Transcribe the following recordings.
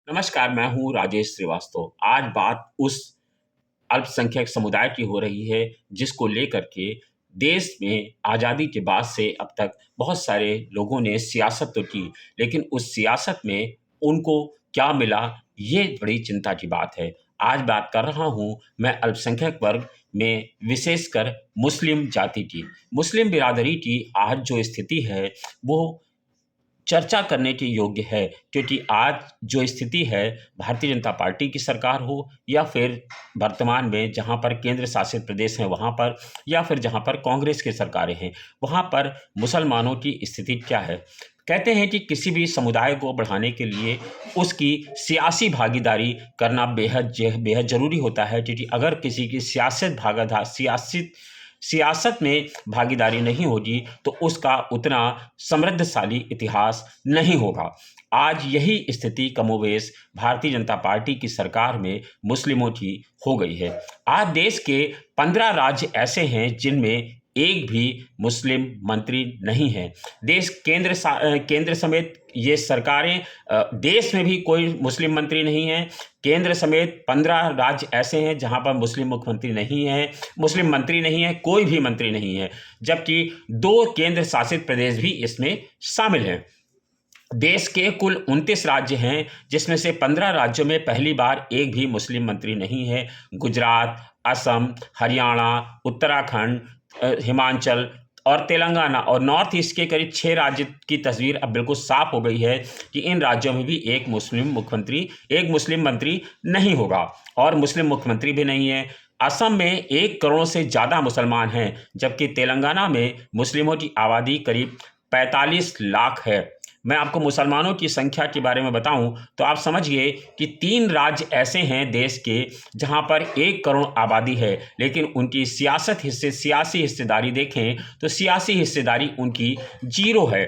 नमस्कार, मैं हूँ राजेश श्रीवास्तव। आज बात उस अल्पसंख्यक समुदाय की हो रही है, जिसको लेकर के देश में आज़ादी के बाद से अब तक बहुत सारे लोगों ने सियासत तो की, लेकिन उस सियासत में उनको क्या मिला, ये बड़ी चिंता की बात है। आज बात कर रहा हूँ मैं अल्पसंख्यक वर्ग में विशेषकर मुस्लिम जाति की। मुस्लिम बिरादरी की आज जो स्थिति है, वो चर्चा करने के योग्य है, क्योंकि आज जो स्थिति है, भारतीय जनता पार्टी की सरकार हो या फिर वर्तमान में जहाँ पर केंद्र शासित प्रदेश हैं वहाँ पर, या फिर जहाँ पर कांग्रेस की सरकारें हैं, वहाँ पर मुसलमानों की स्थिति क्या है। कहते हैं कि किसी भी समुदाय को बढ़ाने के लिए उसकी सियासी भागीदारी करना बेहद ज़रूरी होता है, क्योंकि अगर किसी की सियासत में भागीदारी नहीं होगी तो उसका उतना समृद्धशाली इतिहास नहीं होगा। आज यही स्थिति कमोबेश भारतीय जनता पार्टी की सरकार में मुस्लिमों की हो गई है। आज देश के 15 राज्य ऐसे हैं जिनमें एक भी मुस्लिम मंत्री नहीं है। केंद्र समेत ये सरकारें, देश में भी कोई मुस्लिम मंत्री नहीं है। केंद्र समेत 15 राज्य ऐसे हैं जहां पर मुस्लिम मुख्यमंत्री नहीं है, मुस्लिम मंत्री नहीं है, कोई भी मंत्री नहीं है, जबकि 2 केंद्र शासित प्रदेश भी इसमें शामिल हैं। देश के कुल 29 राज्य हैं, जिसमें से 15 राज्यों में पहली बार एक भी मुस्लिम मंत्री नहीं है। गुजरात, असम, हरियाणा, उत्तराखंड, हिमाचल और तेलंगाना और नॉर्थ ईस्ट के करीब 6 राज्य की तस्वीर अब बिल्कुल साफ हो गई है कि इन राज्यों में भी एक मुस्लिम मंत्री नहीं होगा और मुस्लिम मुख्यमंत्री भी नहीं है। असम में 1 करोड़ से ज़्यादा मुसलमान हैं, जबकि तेलंगाना में मुस्लिमों की आबादी करीब 45 लाख है। मैं आपको मुसलमानों की संख्या के बारे में बताऊं तो आप समझिए कि 3 राज्य ऐसे हैं देश के जहां पर 1 करोड़ आबादी है, लेकिन उनकी सियासी हिस्सेदारी देखें तो सियासी हिस्सेदारी उनकी 0 है।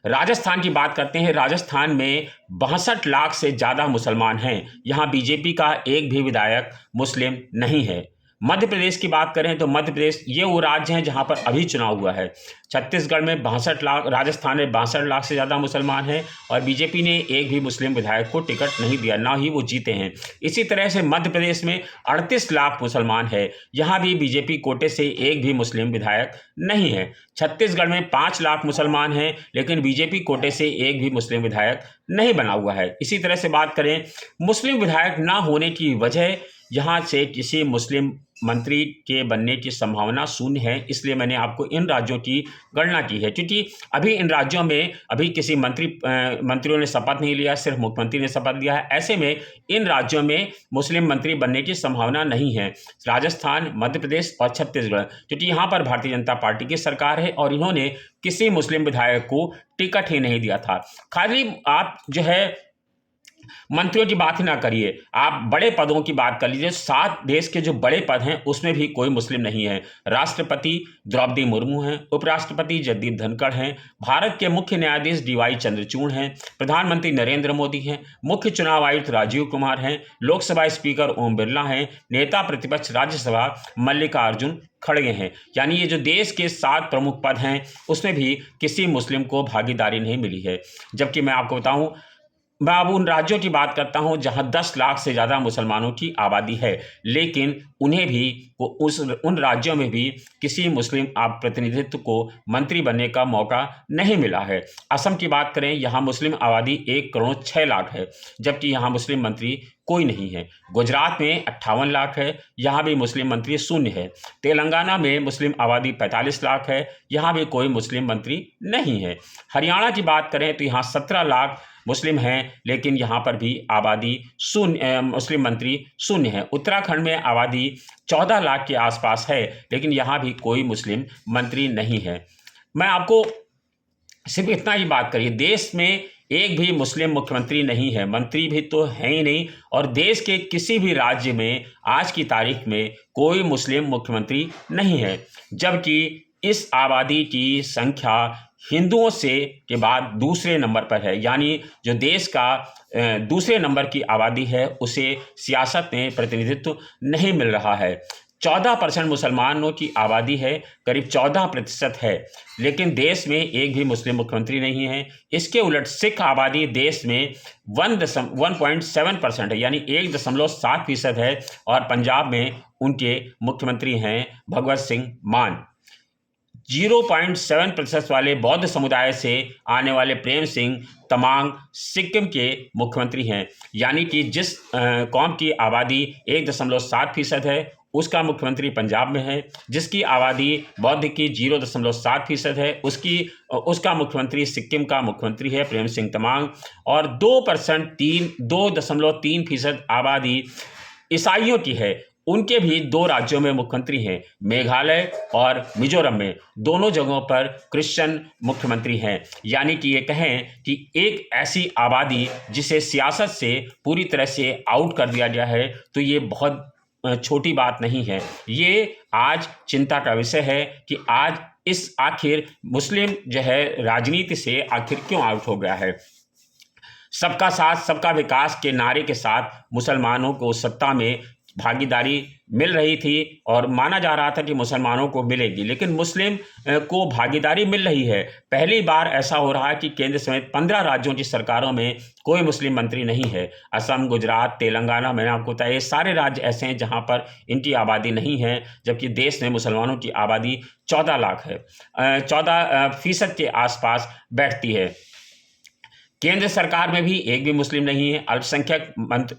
राजस्थान की बात करते हैं। राजस्थान में 62 लाख से ज़्यादा मुसलमान हैं। यहाँ बीजेपी का एक भी विधायक मुस्लिम नहीं है। मध्य प्रदेश की बात करें तो मध्य प्रदेश ये वो राज्य हैं जहाँ पर अभी चुनाव हुआ है। छत्तीसगढ़ में 62 लाख, राजस्थान में 62 लाख से ज़्यादा मुसलमान हैं और बीजेपी ने एक भी मुस्लिम विधायक को टिकट नहीं दिया, ना ही वो जीते हैं। इसी तरह से मध्य प्रदेश में 38 लाख मुसलमान है, यहाँ भी बीजेपी कोटे से एक भी मुस्लिम विधायक नहीं है। छत्तीसगढ़ में 5 लाख मुसलमान हैं, लेकिन बीजेपी कोटे से एक भी मुस्लिम विधायक नहीं बना हुआ है। इसी तरह से बात करें मुस्लिम विधायक ना होने की वजह, यहाँ से किसी मुस्लिम मंत्री के बनने की संभावना शून्य है। इसलिए मैंने आपको इन राज्यों की गणना की है, क्योंकि अभी इन राज्यों में अभी किसी मंत्रियों ने शपथ नहीं लिया, सिर्फ मुख्यमंत्री ने शपथ लिया है। ऐसे में इन राज्यों में मुस्लिम मंत्री बनने की संभावना नहीं है। राजस्थान, मध्य प्रदेश और छत्तीसगढ़, क्योंकि यहाँ पर भारतीय जनता पार्टी की सरकार है और इन्होंने किसी मुस्लिम विधायक को टिकट ही नहीं दिया था। खाली आप जो है मंत्रियों की बात ही ना करिए, आप बड़े पदों की बात कर लीजिए। 7 देश के जो बड़े पद हैं उसमें भी कोई मुस्लिम नहीं है। राष्ट्रपति द्रौपदी मुर्मू हैं, उपराष्ट्रपति जगदीप धनखड़ हैं, भारत के मुख्य न्यायाधीश डीवाई चंद्रचूड़ हैं, प्रधानमंत्री नरेंद्र मोदी हैं, मुख्य चुनाव आयुक्त राजीव कुमार हैं, लोकसभा स्पीकर ओम बिरला हैं, नेता प्रतिपक्ष राज्यसभा मल्लिकार्जुन खड़गे हैं। यानी ये जो देश के 7 प्रमुख पद हैं उसमें भी किसी मुस्लिम को भागीदारी नहीं मिली है। जबकि मैं आपको बताऊं, मैं अब उन राज्यों की बात करता हूं जहां 10 लाख से ज़्यादा मुसलमानों की आबादी है, लेकिन उन्हें भी उन राज्यों में भी किसी मुस्लिम प्रतिनिधित्व को मंत्री बनने का मौका नहीं मिला है। असम की बात करें, यहाँ मुस्लिम आबादी 1 करोड़ 6 लाख है, जबकि यहाँ मुस्लिम मंत्री कोई नहीं है। गुजरात में 58 लाख है, यहाँ भी मुस्लिम मंत्री शून्य है। तेलंगाना में मुस्लिम आबादी 45 लाख है, यहाँ भी कोई मुस्लिम मंत्री नहीं है। हरियाणा की बात करें तो यहाँ 17 लाख मुस्लिम हैं, लेकिन यहाँ पर भी आबादी शून्य, मुस्लिम मंत्री शून्य है। उत्तराखंड में आबादी 14 लाख के आसपास है, लेकिन यहाँ भी कोई मुस्लिम मंत्री नहीं है। मैं आपको सिर्फ इतना ही बात करिए, देश में एक भी मुस्लिम मुख्यमंत्री नहीं है, मंत्री भी तो है ही नहीं, और देश के किसी भी राज्य में आज की तारीख में कोई मुस्लिम मुख्यमंत्री नहीं है। जबकि इस आबादी की संख्या हिंदुओं से के बाद दूसरे नंबर पर है, यानी जो देश का दूसरे नंबर की आबादी है उसे सियासत में प्रतिनिधित्व नहीं मिल रहा है। 14% मुसलमानों की आबादी है, करीब 14% है, लेकिन देश में एक भी मुस्लिम मुख्यमंत्री नहीं है। इसके उलट सिख आबादी देश में 1.7% है, यानी 1.7% है, और पंजाब में उनके मुख्यमंत्री हैं भगवत सिंह मान। 0.7% वाले बौद्ध समुदाय से आने वाले प्रेम सिंह तमांग सिक्किम के मुख्यमंत्री हैं, यानी कि जिस कौम की आबादी 1.7% है उसका मुख्यमंत्री पंजाब में है, जिसकी आबादी बौद्ध की 0.7% है उसका मुख्यमंत्री सिक्किम का मुख्यमंत्री है प्रेम सिंह तमांग, और 2.3% आबादी ईसाइयों की है, उनके भी 2 राज्यों में मुख्यमंत्री हैं, मेघालय और मिजोरम में, दोनों जगहों पर क्रिश्चियन मुख्यमंत्री हैं। यानी कि ये कहें कि एक ऐसी आबादी जिसे सियासत से पूरी तरह से आउट कर दिया गया है, तो ये बहुत छोटी बात नहीं है। ये आज चिंता का विषय है कि आज इस आखिर मुस्लिम जो है राजनीति से आखिर क्यों आउट हो गया है। सबका साथ सबका विकास के नारे के साथ मुसलमानों को सत्ता में भागीदारी मिल रही थी और माना जा रहा था कि मुसलमानों को मिलेगी, लेकिन मुस्लिम को भागीदारी मिल रही है। पहली बार ऐसा हो रहा है कि केंद्र समेत 15 राज्यों की सरकारों में कोई मुस्लिम मंत्री नहीं है। असम, गुजरात, तेलंगाना, मैंने आपको बताया, ये सारे राज्य ऐसे हैं जहां पर इनकी आबादी नहीं है, जबकि देश में मुसलमानों की आबादी 14 लाख है, 14% के आसपास बैठती है। केंद्र सरकार में भी एक भी मुस्लिम नहीं है। अल्पसंख्यक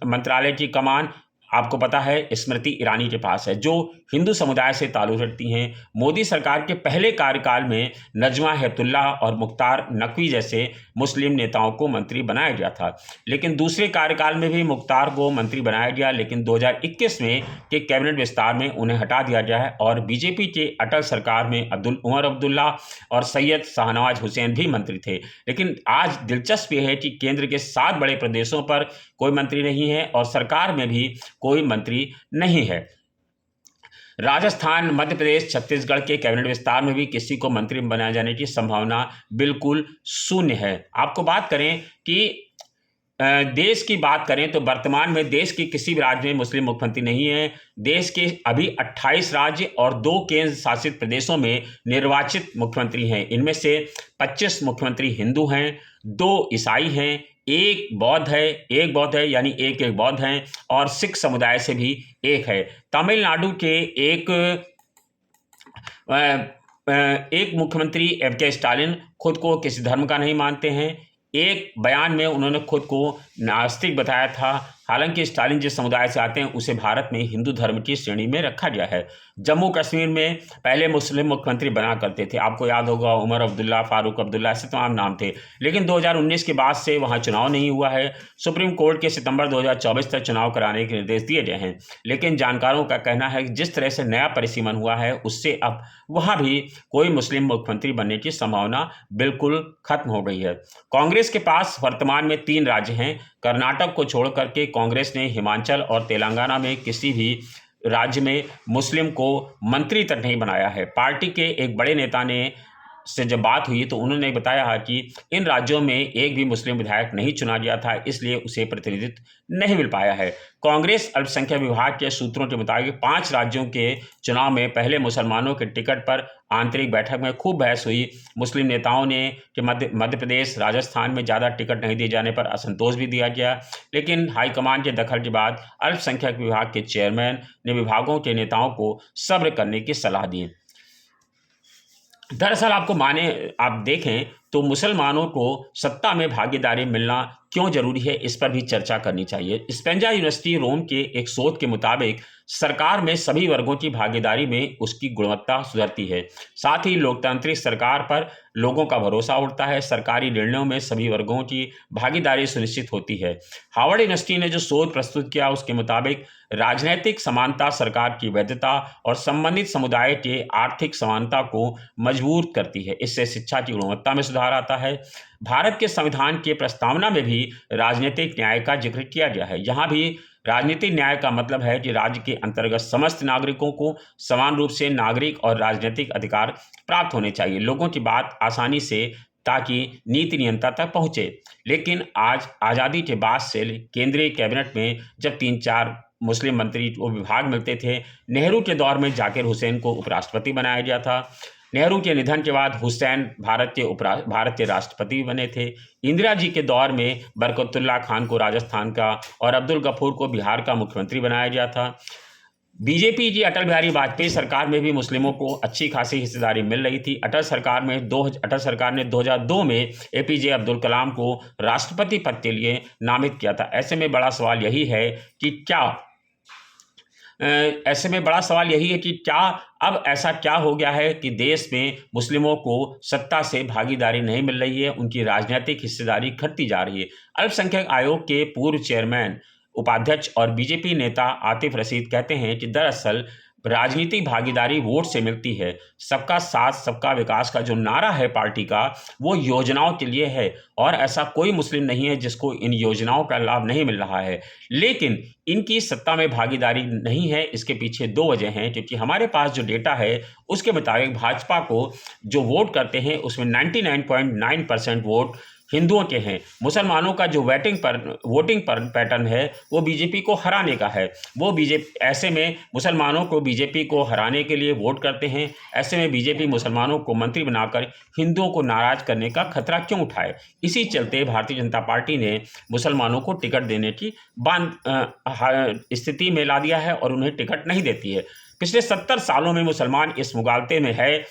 मंत्रालय की कमान आपको पता है स्मृति ईरानी के पास है, जो हिंदू समुदाय से ताल्लुक़ रखती हैं। मोदी सरकार के पहले कार्यकाल में नजमा हेपतुल्ला और मुख्तार नकवी जैसे मुस्लिम नेताओं को मंत्री बनाया गया था, लेकिन दूसरे कार्यकाल में भी मुख्तार को मंत्री बनाया गया, लेकिन 2021 में के कैबिनेट विस्तार में उन्हें हटा दिया गया है, और बीजेपी के अटल सरकार में उमर अब्दुल्ला और सैयद शाहनवाज हुसैन भी मंत्री थे। लेकिन आज दिलचस्प यह है कि केंद्र के 7 बड़े प्रदेशों पर कोई मंत्री नहीं है और सरकार में भी कोई मंत्री नहीं है। राजस्थान, मध्य प्रदेश, छत्तीसगढ़ के कैबिनेट विस्तार में भी किसी को मंत्री बनाए जाने की संभावना बिल्कुल शून्य है। आपको बात करें कि देश की बात करें तो वर्तमान में देश के किसी भी राज्य में मुस्लिम मुख्यमंत्री नहीं है। देश के अभी 28 राज्य और 2 केंद्र शासित प्रदेशों में निर्वाचित मुख्यमंत्री हैं। इनमें से 25 मुख्यमंत्री हिंदू हैं, 2 ईसाई हैं, एक बौद्ध है यानी एक बौद्ध हैं, और सिख समुदाय से भी एक है। तमिलनाडु के एक मुख्यमंत्री के स्टालिन खुद को किसी धर्म का नहीं मानते हैं। एक बयान में उन्होंने खुद को नास्तिक बताया था। हालांकि स्टालिन जिस समुदाय से आते हैं उसे भारत में हिंदू धर्म की श्रेणी में रखा गया है। जम्मू कश्मीर में पहले मुस्लिम मुख्यमंत्री बना करते थे, आपको याद होगा उमर अब्दुल्ला, फारूक अब्दुल्ला, ऐसे तमाम नाम थे, लेकिन 2019 के बाद से वहां चुनाव नहीं हुआ है। सुप्रीम कोर्ट के सितंबर 2024 तक चुनाव कराने के निर्देश दिए गए हैं, लेकिन जानकारों का कहना है कि जिस तरह से नया परिसीमन हुआ है उससे अब वहां भी कोई मुस्लिम मुख्यमंत्री बनने की संभावना बिल्कुल खत्म हो गई है। कांग्रेस के पास वर्तमान में 3 राज्य हैं। कर्नाटक को छोड़ करके कांग्रेस ने हिमाचल और तेलंगाना में किसी भी राज्य में मुस्लिम को मंत्री तक नहीं बनाया है। पार्टी के एक बड़े नेता ने से जब बात हुई तो उन्होंने बताया कि इन राज्यों में एक भी मुस्लिम विधायक नहीं चुना गया था, इसलिए उसे प्रतिनिधित्व नहीं मिल पाया है। कांग्रेस अल्पसंख्यक विभाग के सूत्रों के मुताबिक 5 राज्यों के चुनाव में पहले मुसलमानों के टिकट पर आंतरिक बैठक में खूब बहस हुई। मुस्लिम नेताओं ने कि मध्य प्रदेश, राजस्थान में ज़्यादा टिकट नहीं दिए जाने पर असंतोष भी दिया गया, लेकिन हाईकमान के दखल के बाद अल्पसंख्यक विभाग के चेयरमैन ने विभागों के नेताओं को सब्र करने की सलाह दी। दरअसल आप देखें तो मुसलमानों को सत्ता में भागीदारी मिलना क्यों जरूरी है, इस पर भी चर्चा करनी चाहिए। स्पेंजा यूनिवर्सिटी रोम के एक शोध के मुताबिक सरकार में सभी वर्गों की भागीदारी में उसकी गुणवत्ता सुधरती है, साथ ही लोकतांत्रिक सरकार पर लोगों का भरोसा उठता है। सरकारी निर्णयों में सभी वर्गों की भागीदारी सुनिश्चित होती है। हार्वर्ड यूनिवर्सिटी ने जो शोध प्रस्तुत किया उसके मुताबिक राजनीतिक समानता सरकार की वैधता और संबंधित समुदाय के आर्थिक समानता को मजबूत करती है। इससे शिक्षा की गुणवत्ता में सुधार आता है। भारत के संविधान के प्रस्तावना में भी राजनीतिक न्याय का जिक्र किया गया है। यहाँ भी राजनीतिक न्याय का मतलब है कि राज्य के अंतर्गत समस्त नागरिकों को समान रूप से नागरिक और राजनीतिक अधिकार प्राप्त होने चाहिए, लोगों की बात आसानी से, ताकि नीति नियंत्रण तक पहुंचे। लेकिन आज आज़ादी के बाद से केंद्रीय कैबिनेट में जब 3-4 मुस्लिम मंत्री को विभाग मिलते थे। नेहरू के दौर में जाकिर हुसैन को उपराष्ट्रपति बनाया गया था। नेहरू के निधन के बाद हुसैन भारत के राष्ट्रपति बने थे। इंदिरा जी के दौर में बरकतुल्लाह खान को राजस्थान का और अब्दुल गफूर को बिहार का मुख्यमंत्री बनाया गया था। बीजेपी की अटल बिहारी वाजपेयी सरकार में भी मुस्लिमों को अच्छी खासी हिस्सेदारी मिल रही थी। अटल सरकार ने 2002 में एपीजे अब्दुल कलाम को राष्ट्रपति पद के लिए नामित किया था। ऐसे में बड़ा सवाल यही है कि क्या अब ऐसा क्या हो गया है कि देश में मुस्लिमों को सत्ता से भागीदारी नहीं मिल रही है, उनकी राजनीतिक हिस्सेदारी घटती जा रही है। अल्पसंख्यक आयोग के पूर्व चेयरमैन, उपाध्यक्ष और बीजेपी नेता आतिफ रशीद कहते हैं कि दरअसल राजनीतिक भागीदारी वोट से मिलती है। सबका साथ सबका विकास का जो नारा है पार्टी का, वो योजनाओं के लिए है और ऐसा कोई मुस्लिम नहीं है जिसको इन योजनाओं का लाभ नहीं मिल रहा है। लेकिन इनकी सत्ता में भागीदारी नहीं है, इसके पीछे दो वजह हैं। क्योंकि हमारे पास जो डेटा है उसके मुताबिक भाजपा को जो वोट करते हैं उसमें 99.9% वोट हिंदुओं के हैं। मुसलमानों का जो वोटिंग पैटर्न है वो बीजेपी को हराने का है। ऐसे में मुसलमानों को बीजेपी को हराने के लिए वोट करते हैं। ऐसे में बीजेपी मुसलमानों को मंत्री बनाकर हिंदुओं को नाराज करने का खतरा क्यों उठाए? इसी चलते भारतीय जनता पार्टी ने मुसलमानों को टिकट देने की स्थिति में ला दिया है और उन्हें टिकट नहीं देती है। पिछले 70 सालों में मुसलमान इस मुगालते में है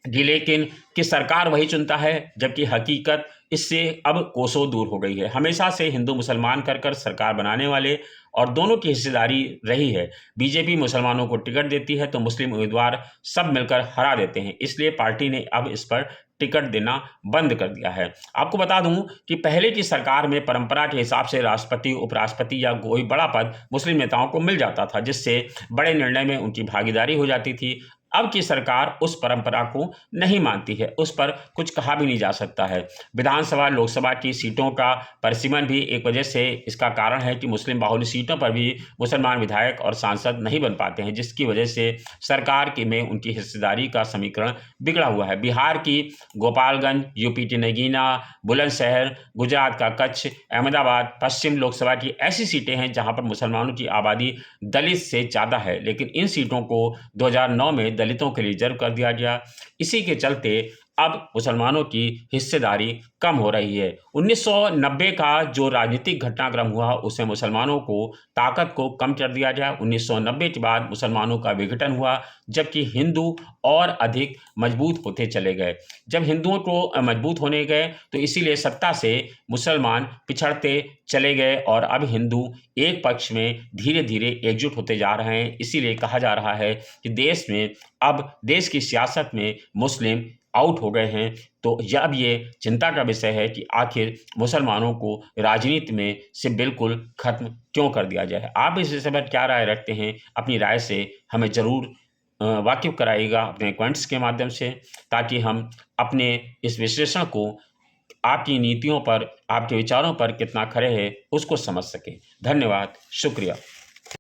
लेकिन कि सरकार वही चुनता है, जबकि हकीकत इससे अब कोसों दूर हो गई है। हमेशा से हिंदू मुसलमान कर सरकार बनाने वाले और दोनों की हिस्सेदारी रही है। बीजेपी मुसलमानों को टिकट देती है तो मुस्लिम उम्मीदवार सब मिलकर हरा देते हैं। इसलिए पार्टी ने अब इस पर टिकट देना बंद कर दिया है। आपको बता दूं कि पहले की सरकार में परंपरा के हिसाब से राष्ट्रपति, उपराष्ट्रपति या कोई बड़ा पद मुस्लिम नेताओं को मिल जाता था, जिससे बड़े निर्णय में उनकी भागीदारी हो जाती थी। अब की सरकार उस परंपरा को नहीं मानती है, उस पर कुछ कहा भी नहीं जा सकता है। विधानसभा, लोकसभा की सीटों का परिसीमन भी एक वजह से इसका कारण है कि मुस्लिम बाहुल्य सीटों पर भी मुसलमान विधायक और सांसद नहीं बन पाते हैं, जिसकी वजह से सरकार में उनकी हिस्सेदारी का समीकरण बिगड़ा हुआ है। बिहार की गोपालगंज, यूपी की नगीना, बुलंदशहर, गुजरात का कच्छ, अहमदाबाद, पश्चिम लोकसभा की ऐसी सीटें हैं जहां पर मुसलमानों की आबादी दलित से ज़्यादा है, लेकिन इन सीटों को 2009 में दलितों के लिए रिजर्व कर दिया गया। इसी के चलते अब मुसलमानों की हिस्सेदारी कम हो रही है। 1990 का जो राजनीतिक घटनाक्रम हुआ उसमें मुसलमानों को ताकत को कम कर दिया गया। 1990 के बाद मुसलमानों का विघटन हुआ, जबकि हिंदू और अधिक मजबूत होते चले गए। जब हिंदुओं को मजबूत होने गए तो इसीलिए सत्ता से मुसलमान पिछड़ते चले गए और अब हिंदू एक पक्ष में धीरे धीरे एकजुट होते जा रहे हैं। इसीलिए कहा जा रहा है कि देश की सियासत में मुस्लिम आउट हो गए हैं। तो अब ये चिंता का विषय है कि आखिर मुसलमानों को राजनीति में से बिल्कुल खत्म क्यों कर दिया जाए। आप इस विषय पर क्या राय रखते हैं? अपनी राय से हमें ज़रूर वाकिफ कराइएगा अपने कमेंट्स के माध्यम से, ताकि हम अपने इस विश्लेषण को आपकी नीतियों पर, आपके विचारों पर कितना खरे है उसको समझ सकें। धन्यवाद, शुक्रिया।